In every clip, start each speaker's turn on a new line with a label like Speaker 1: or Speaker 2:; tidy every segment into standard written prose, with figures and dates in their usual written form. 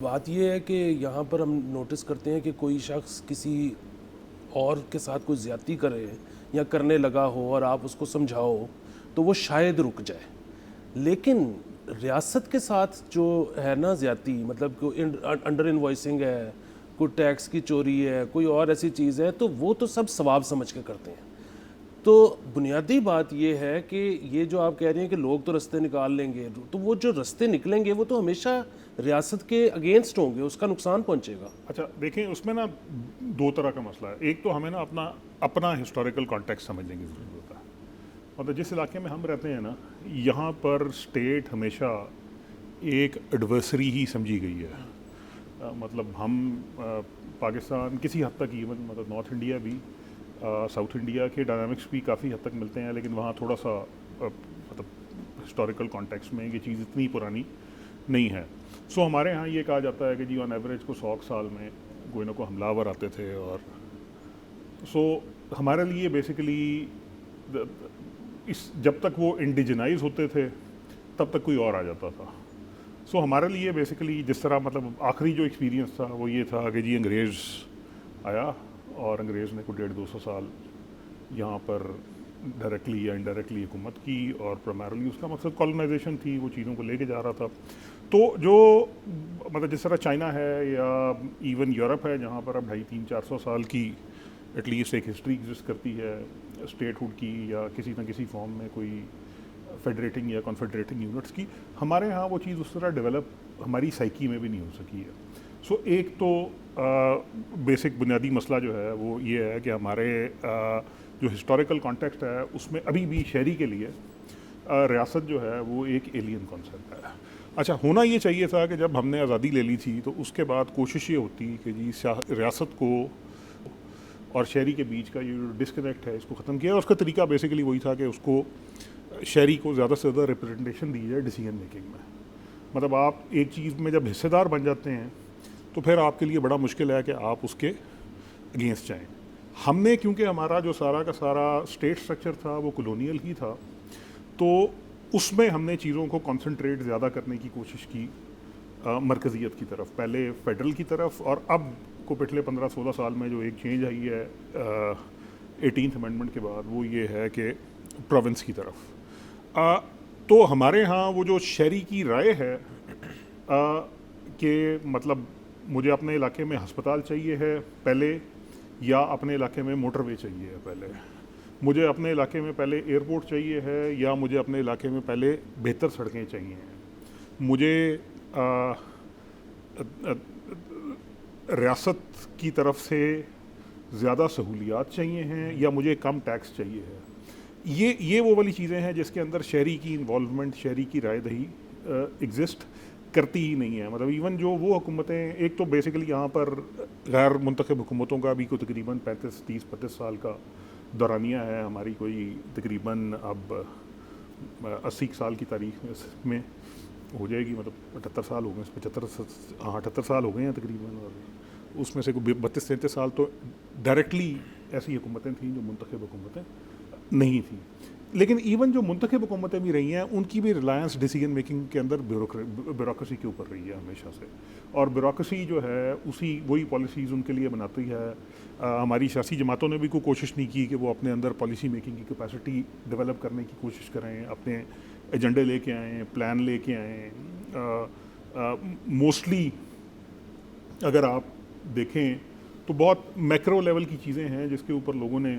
Speaker 1: بات یہ ہے کہ یہاں پر ہم نوٹس کرتے ہیں کہ کوئی شخص کسی اور کے ساتھ کوئی زیادتی کرے یا کرنے لگا ہو اور آپ اس کو سمجھاؤ تو وہ شاید رک جائے، لیکن ریاست کے ساتھ جو ہے نا زیادتی، مطلب کوئی انڈر انوائسنگ ہے، کوئی ٹیکس کی چوری ہے، کوئی اور ایسی چیز ہے، تو وہ تو سب ثواب سمجھ کے کرتے ہیں۔ تو بنیادی بات یہ ہے کہ یہ جو آپ کہہ رہے ہیں کہ لوگ تو رستے نکال لیں گے، تو وہ جو رستے نکلیں گے وہ تو ہمیشہ ریاست کے اگینسٹ ہوں گے، اس کا نقصان پہنچے گا۔
Speaker 2: اچھا دیکھیں، اس میں نا دو طرح کا مسئلہ ہے۔ ایک تو ہمیں نا اپنا ہسٹوریکل کانٹیکسٹ سمجھنے کی ضرورت ہے۔ مطلب جس علاقے میں ہم رہتے ہیں نا، یہاں پر اسٹیٹ ہمیشہ ایک ایڈورسری ہی سمجھی گئی ہے۔ مطلب ہم پاکستان کسی حد تک ایون مطلب نارتھ انڈیا بھی، ساؤتھ انڈیا کے ڈائنامکس بھی کافی حد تک ملتے ہیں، لیکن وہاں تھوڑا سا مطلب ہسٹوریکل کانٹیکسٹ میں یہ چیز اتنی پرانی نہیں ہے۔ سو ہمارے ہاں یہ کہا جاتا ہے کہ جی آن ایوریج کو 100 سال میں کوئی نہ کوئی حملہ آور آتے تھے، اور سو ہمارے لیے بیسیکلی جب تک وہ انڈیجنائز ہوتے تھے تب تک کوئی اور آ جاتا تھا۔ سو ہمارے لیے بیسیکلی جس طرح مطلب آخری جو ایکسپیرینس تھا وہ یہ تھا کہ جی انگریز آیا اور انگریز نے کوئی 150-200 سال یہاں پر ڈائریکٹلی یا انڈائریکٹلی حکومت کی، اور پرائمرلی اس کا مقصد کالونائزیشن تھی، وہ چیزوں کو لے کے جا رہا تھا۔ تو جو مطلب جس طرح چائنا ہے یا ایون یورپ ہے، جہاں پر اب 250-300-400 سال کی ایٹ لیسٹ ایک ہسٹری ایگزسٹ کرتی ہے اسٹیٹ ہوڈ کی، یا کسی نہ کسی فارم میں کوئی فیڈریٹنگ یا کنفیڈریٹنگ یونٹس کی، ہمارے ہاں وہ چیز اس طرح ڈیولپ ہماری سائیکی میں بھی نہیں ہو سکی ہے۔ سو ایک تو بیسک بنیادی مسئلہ جو ہے وہ یہ ہے کہ ہمارے جو ہسٹوریکل کانٹیکسٹ ہے اس میں ابھی بھی شہری کے لیے ریاست جو ہے وہ ایک ایلین کانسیپٹ ہے۔ اچھا، ہونا یہ چاہیے تھا کہ جب ہم نے آزادی لے لی تھی تو اس کے بعد کوشش یہ ہوتی کہ جی ریاست کو اور شہری کے بیچ کا یہ جو ڈسکنیکٹ ہے اس کو ختم کیا، اور اس کا طریقہ بیسیکلی وہی تھا کہ اس کو شہری کو زیادہ سے زیادہ ریپرزنٹیشن دی جائے ڈیسیجن میکنگ میں۔ مطلب آپ ایک چیز میں جب حصے دار بن جاتے ہیں تو پھر آپ کے لیے بڑا مشکل ہے کہ آپ اس کے اگینسٹ جائیں۔ ہم نے کیونکہ ہمارا جو سارا کا سارا اسٹیٹ سٹرکچر تھا وہ کولونیل ہی تھا، تو اس میں ہم نے چیزوں کو کنسنٹریٹ زیادہ کرنے کی کوشش کی مرکزیت کی طرف، پہلے فیڈرل کی طرف، اور اب کو پچھلے 15-16 سال میں جو ایک چینج آئی ہے 18th امینڈمنٹ کے بعد، وہ یہ ہے کہ پروونس کی طرف۔ تو ہمارے ہاں وہ جو شہری کی رائے ہے کہ مطلب مجھے اپنے علاقے میں ہسپتال چاہیے ہے پہلے، یا اپنے علاقے میں موٹر وے چاہیے ہے پہلے، مجھے اپنے علاقے میں پہلے ایئرپورٹ چاہیے ہے، یا مجھے اپنے علاقے میں پہلے بہتر سڑکیں چاہیے ہیں، مجھے ریاست کی طرف سے زیادہ سہولیات چاہیے ہیں، یا مجھے کم ٹیکس چاہیے ہے۔ یہ وہ والی چیزیں ہیں جس کے اندر شہری کی انوالومنٹ، شہری کی رائے دہی ایگزسٹ کرتی ہی نہیں ہے۔ مطلب ایون جو وہ حکومتیں، ایک تو بیسیکلی یہاں پر غیر منتخب حکومتوں کا بھی کوئی تقریباً 35-30-35 سال کا دورانیہ ہے، ہماری کوئی تقریباً اب 80 سال کی تاریخ میں ہو جائے گی، مطلب 78 سال ہو گئے، 78 سال ہو گئے ہیں تقریباً، اور اس میں سے کوئی 32-33 سال تو ڈائریکٹلی ایسی حکومتیں تھیں جو منتخب حکومتیں نہیں تھیں۔ لیکن ایون جو منتخب حکومتیں بھی رہی ہیں ان کی بھی ریلائنس ڈیسیجن میکنگ کے اندر بیوروکریسی کے اوپر رہی ہے ہمیشہ سے، اور بیوروکریسی جو ہے وہی پالیسیز ان کے لیے بناتی ہے۔ ہماری سیاسی جماعتوں نے بھی کوئی کوشش نہیں کی کہ وہ اپنے اندر پالیسی میکنگ کی کیپیسٹی ڈیولپ کرنے کی کوشش کریں، اپنے ایجنڈے لے کے آئیں، پلان لے کے آئیں۔ موسٹلی اگر آپ دیکھیں تو بہت میکرو لیول کی چیزیں ہیں جس کے اوپر لوگوں نے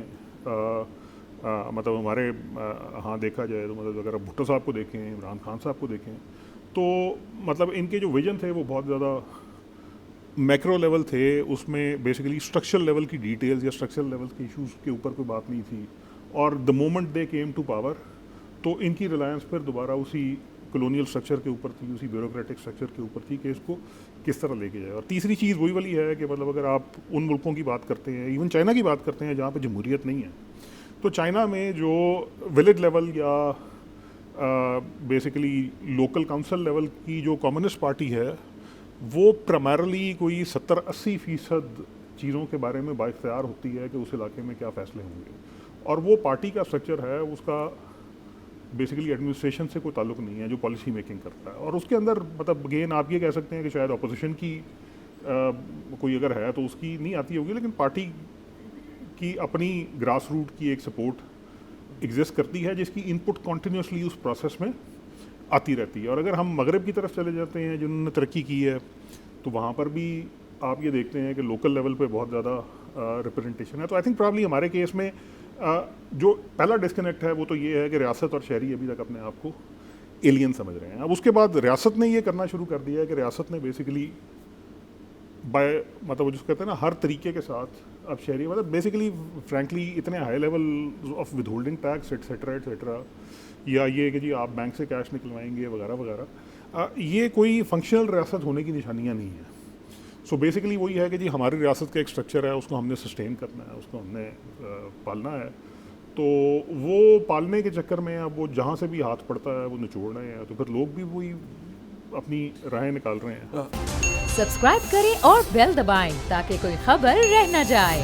Speaker 2: مطلب ہمارے ہاں دیکھا جائے تو مطلب اگر آپ بھٹو صاحب کو دیکھیں، عمران خان صاحب کو دیکھیں، تو مطلب ان کے جو ویژن تھے وہ بہت زیادہ میکرو لیول تھے، اس میں بیسیکلی اسٹرکچرل لیول کی ڈیٹیلز یا اسٹرکچرل لیول کے ایشوز کے اوپر کوئی بات نہیں تھی، اور the moment they came to power تو ان کی ریلائنس پھر دوبارہ اسی کلونیل اسٹرکچر کے اوپر تھی، اسی بیوروکریٹک اسٹرکچر کے اوپر تھی کہ اس کو کس طرح لے کے جائے۔ اور تیسری چیز وہی والی ہے کہ مطلب اگر آپ ان ملکوں کی بات کرتے ہیں، ایون چائنا کی بات کرتے ہیں جہاں پہ جمہوریت نہیں ہے، تو چائنا میں جو ولیج لیول یا بیسیکلی لوکل کاؤنسل لیول کی جو کمیونسٹ پارٹی ہے، وہ پرائمرلی کوئی 70-80% چیزوں کے بارے میں بااختیار ہوتی ہے کہ اس علاقے میں کیا فیصلے ہوں گے، اور وہ پارٹی کا اسٹرکچر ہے اس کا بیسیکلی ایڈمنسٹریشن سے کوئی تعلق نہیں ہے جو پالیسی میکنگ کرتا ہے. اور اس کے اندر مطلب اگین آپ یہ کہہ سکتے ہیں کہ شاید اپوزیشن کی کوئی اگر ہے تو اس کی نہیں آتی ہوگی, لیکن پارٹی کی اپنی گراس روٹ کی ایک سپورٹ ایگزسٹ کرتی ہے جس کی ان پٹ کنٹینیوسلی اس پروسیس میں آتی رہتی ہے. اور اگر ہم مغرب کی طرف چلے جاتے ہیں جنہوں نے ترقی کی ہے تو وہاں پر بھی آپ یہ دیکھتے ہیں کہ لوکل لیول پہ بہت زیادہ ریپرزنٹیشن ہے. تو آئی تھنک پرابلی ہمارے کیس میں جو پہلا ڈسکنیکٹ ہے وہ تو یہ ہے کہ ریاست اور شہری ابھی تک اپنے آپ کو ایلین سمجھ رہے ہیں. اب اس کے بعد ریاست نے یہ کرنا شروع کر دیا ہے کہ ریاست نے بیسیکلی بائی مطلب جس کو کہتے ہیں نا ہر طریقے کے ساتھ اب شہری مطلب بیسیکلی فرینکلی اتنے high level of withholding tax etcetera یا یہ کہ جی آپ بینک سے کیش نکلوائیں گے وغیرہ وغیرہ, یہ کوئی فنکشنل ریاست ہونے کی نشانیاں نہیں ہیں. سو بیسیکلی وہی ہے کہ جی ہماری ریاست کا ایک اسٹرکچر ہے, اس کو ہم نے سسٹین کرنا ہے, اس کو ہم نے پالنا ہے. تو وہ پالنے کے چکر میں اب وہ جہاں سے بھی ہاتھ پڑتا ہے وہ نچوڑ رہے ہیں, تو پھر لوگ بھی وہی اپنی راہیں نکال رہے ہیں.
Speaker 3: سبسکرائب کریں اور بیل دبائیں تاکہ کوئی خبر رہ نہ جائے.